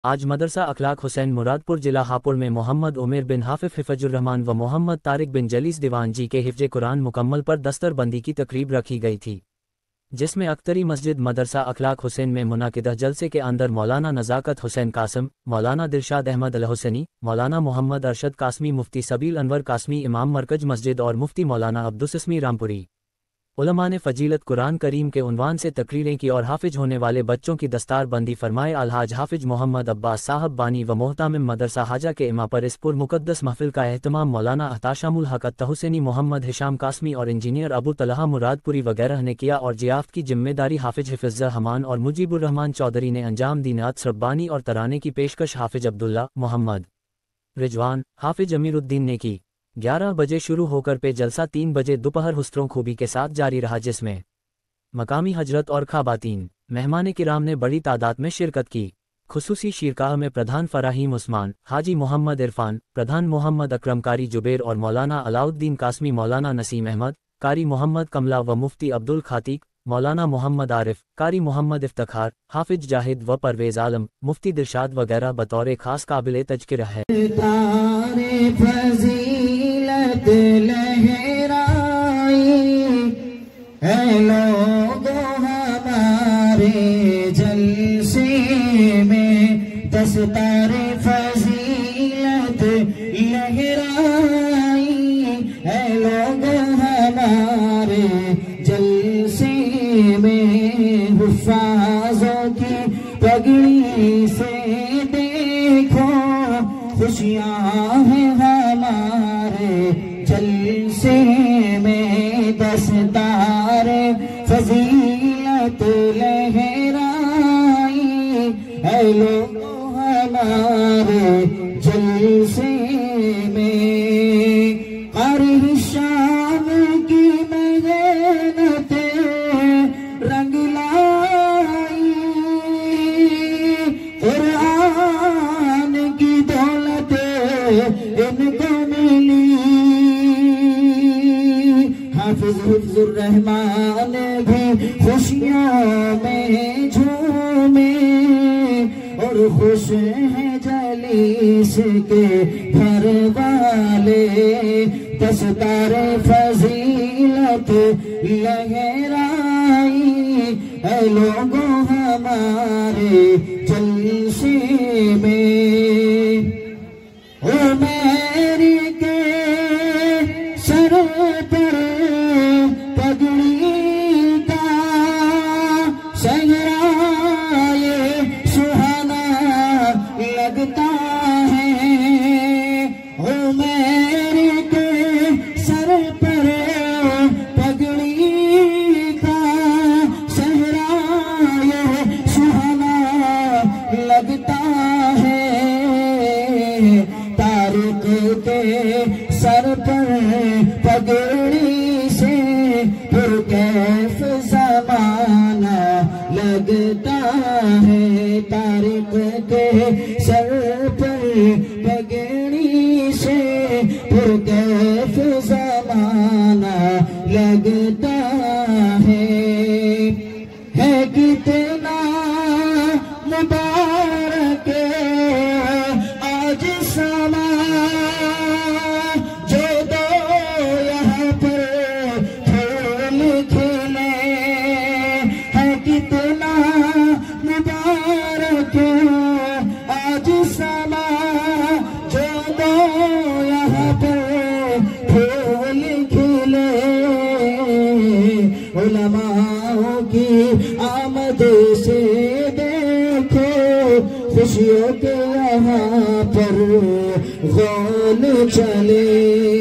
आज मदरसा अखलाक हुसैन मुरादपुर जिला हापुड़ में मोहम्मद उमेर बिन हाफिज हिफजुर्रहमान व मोहम्मद तारिक बिन जलीस दीवान जी के हिफ्ज़े कुरान मुकम्मल पर दस्तरबंदी की तकरीब रखी गई थी, जिसमें अख्तरी मस्जिद मदरसा अखलाक हुसैन में मुनाकिदा जलसे के अंदर मौलाना नज़ाकत हुसैन कासम, मौलाना दिलशाद अहमद अलहुसैनी, मौलाना मोहम्मद अरशद कासमी, मुफ्ती सबील अनवर कासमी इमाम मरकज मस्जिद और मुफ्ती मौलाना अब्दुस्समी रामपुरी उलमा ने फ़जीलत कुरान करीम के उन्वान से तकरीरें की और हाफिज होने वाले बच्चों की दस्तार बंदी फरमाए। अलहाज हाफिज मोहम्मद अब्बास साहब बानी व मोहतामिम मदरसा हाजा के इमा पर इस पुरमुक़द्दस महफिल का एहतमाम मौलाना अहताशामुल हक अत्तहुसैनी, मोहम्मद हिशाम कासमी और इंजीनियर अबू तलहा मुरादपुरी वगैरह ने किया और जियाफ़त की जिम्मेदारी हाफिज हिफ़्ज़ुर्रहमान और मुजीबुर्रहमान चौधरी ने अंजाम दी। नात रब्बानी और तराने की पेशकश हाफिज अब्दुल्ला, मोहम्मद रिजवान, हाफिज अमीरुद्दीन ने की। 11 बजे शुरू होकर पे जलसा 3 बजे दोपहर हुस्त्रों खूबी के साथ जारी रहा, जिसमें मकामी हजरत और ख़वातीन मेहमान किराम ने बड़ी तादाद में शिरकत की। खुसूसी शीरकाह में प्रधान फ़राहीम उस्मान, हाजी मोहम्मद इरफान, प्रधान मोहम्मद अकरम, कारी जुबैर और मौलाना अलाउद्दीन कासमी, मौलाना नसीम अहमद, कारी मोहम्मद कमला व मुफ्ती अब्दुल खातिक, मौलाना मोहम्मद आरिफ, कारी मोहम्मद इफ्तिखार, हाफिज जाहिद व परवेज़ आलम, मुफ्ती दिलशाद वगैरह बतौर ख़ास काबिल तज़किरा है। लहराई है लोगों हमारे जलसे में, दस्तारे फजीलत लहराई है लोगों हमारे जलसे में। हुफ़ाज़ों की पगड़ी से देखो खुशियाँ हैं हमारे जलसे में, दस्तार फजीलत लहराई है लोगों हमारे जलसे में। कारी शाम की मेहनत रंग लाई, कुरान की दौलत इनको मिली। हाफिज हिफ्ज़ुर्रहमान भी खुशियों में झूमे और खुश हैं जलीस के घर वाले, दस्तार फजीलत लहराई है लोगों हमारे जलसे में। उमेर के सर पर पगड़ी का सहराए सुहाना लगता है। उमेर के सर पर पगड़ी का सहराए सुहाना लगता है। तारिक के सर पर पगड़ी से फिर कैफ ज़माना लगता है। तारिक के सर पर पगड़ी से फिर कैफ ज़माना लगता है कितना मुबारक आज समा जो दो यहाँ पर फूल खिले। है कितना मुबारक आज समा जो दो यहाँ पर फूल खिले। उलमाओं की आमद से देखो खुशियों के यहाँ पर गौल चले।